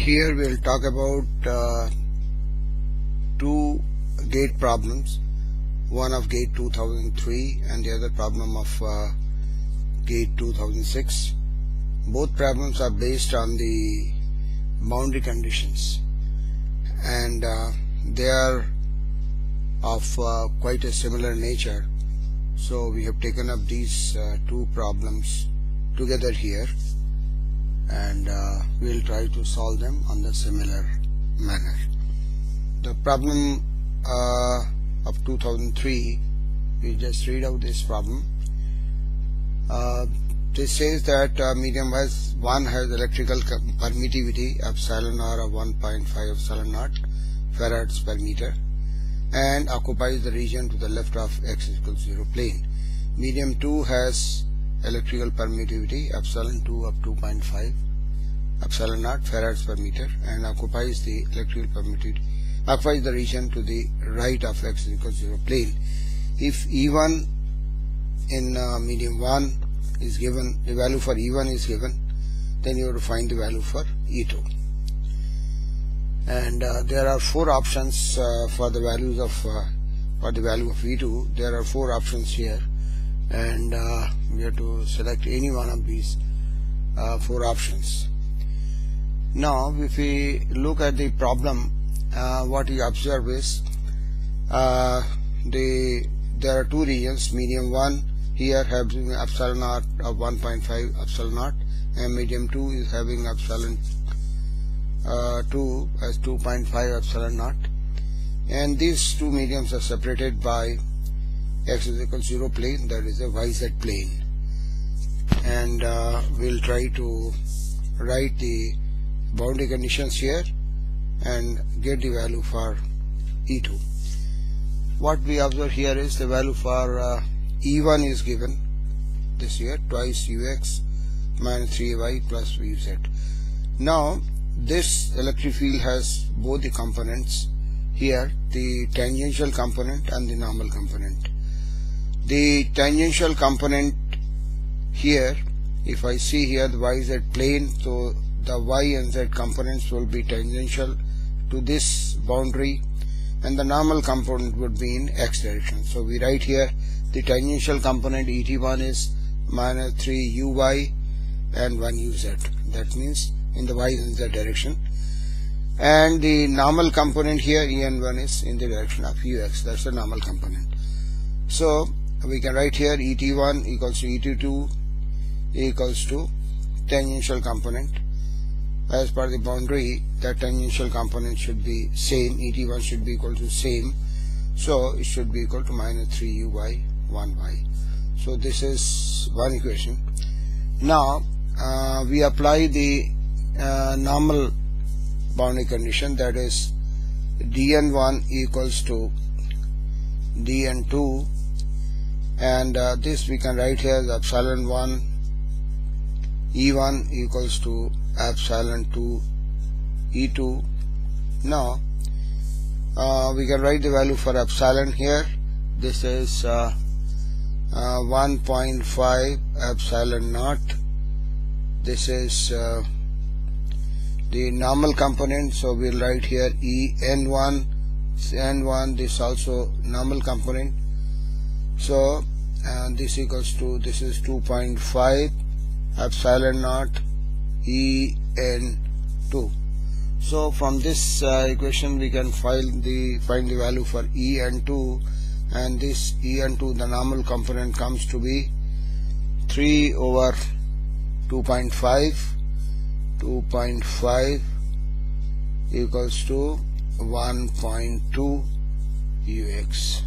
Here we'll talk about two gate problems, one of gate 2003 and the other problem of gate 2006. Both problems are based on the boundary conditions, and they are of quite a similar nature. So we have taken up these two problems together here, and we'll try to solve them on the similar manner. The problem of 2003, we just read out this problem. This says that medium 1 has electrical permittivity epsilon r of 1.5 epsilon naught farads per meter and occupies the region to the left of x equals 0 plane. Medium 2 has electrical permittivity epsilon 2 of 2.5 epsilon naught farads per meter and occupies the region to the right of x equals 0 plane. If E1 in medium 1 is given, the value for E1 is given, then you have to find the value for E2. And there are four options for the values of value of E2. There are four options here, and we have to select any one of these four options. Now, if we look at the problem, what you observe is there are two regions. Medium 1 here having epsilon naught of 1.5 epsilon naught, and medium 2 is having epsilon 2 as 2.5 epsilon naught, and these two mediums are separated by x is equal to 0 plane, that is a YZ plane. And we'll try to write the boundary conditions here and get the value for E2. What we observe here is the value for E1 is given this here, twice ux minus 3y plus vz. Now this electric field has both the components here, the tangential component and the normal component. The tangential component here, if I see here the YZ plane, so the y and z components will be tangential to this boundary, and the normal component would be in x direction. So we write here the tangential component ET1 is minus 3 uy and 1 uz. That means in the y and z direction. And the normal component here En1 is in the direction of ux. That's the normal component. So we can write here ET1 equals to ET2 equals to tangential component. As per the boundary, that tangential component should be same. ET1 should be equal to same. So it should be equal to minus 3 uy 1y. So this is one equation. Now we apply the normal boundary condition, that is dn1 equals to dn2, and this we can write here as epsilon 1 E1 equals to epsilon 2 E2. Now we can write the value for epsilon here. This is 1.5 epsilon naught. This is the normal component, so we'll write here En1, N1, this also normal component. So this equals to, this is 2.5 epsilon naught En2. So from this equation we can find the value for En2, and this En2, the normal component, comes to be 3 over 2.5 equals to 1.2 ux.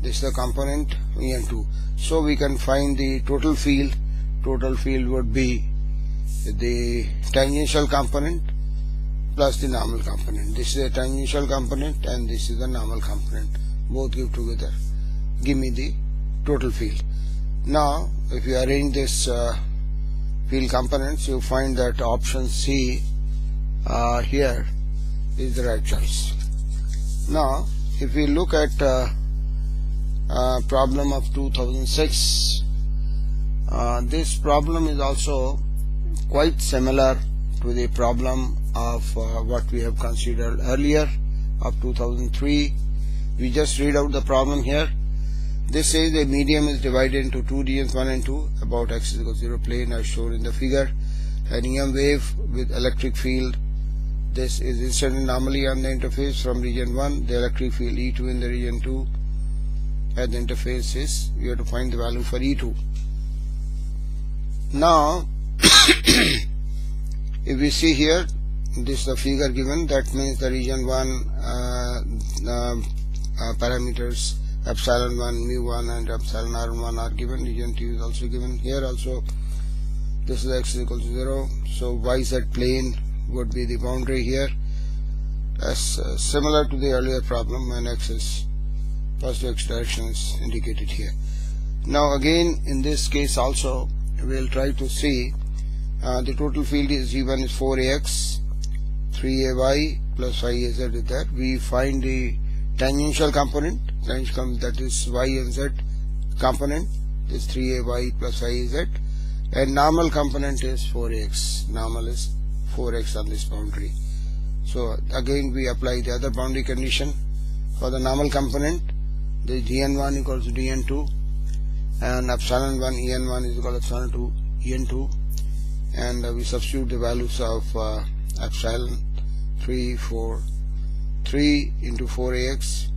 This is the component En2. So we can find the total field. Total field would be the tangential component plus the normal component. This is the tangential component and this is the normal component. Both give together, give me the total field. Now if you arrange this field components, you find that option C here is the right choice. Now if we look at problem of 2006, this problem is also quite similar to the problem of what we have considered earlier of 2003. We just read out the problem here. This says a medium is divided into two regions 1 and 2 about x is equal to 0 plane as shown in the figure. An EM wave with electric field. This is incident anomaly on the interface from region 1. The electric field E2 in the region 2 at the interface is, we have to find the value for E2. Now if we see here, this is the figure given. That means the region 1 parameters epsilon 1, mu1 and epsilon r1 are given. Region 2 is also given. Here also this is x is equal to 0. So yz plane would be the boundary here, as similar to the earlier problem when x is positive x direction is indicated here. Now again in this case also we will try to see the total field is E1 is 4ax, 3ay plus 5az is there. We find the tangential component, that is y and z component, this 3ay plus 5az, and normal component is 4ax. Normal is 4x on this boundary. So again we apply the other boundary condition for the normal component. The dn1 equals to dn2 and epsilon 1 en1 is equal to epsilon 2 en2, and we substitute the values of epsilon 3 into 4ax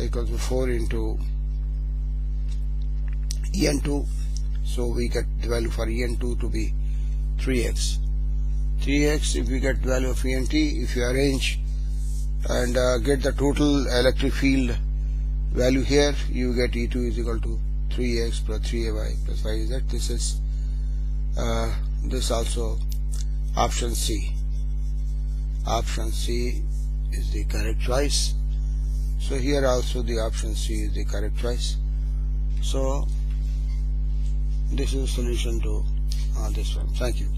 equals to 4 into en2. So we get the value for en2 to be 3x. If we get the value of ENT, if you arrange and get the total electric field value here, you get E2 is equal to 3x plus 3ay plus 5z. This is this also option C. Option C is the correct choice. So here also the option C is the correct choice. So this is the solution to this one. Thank you.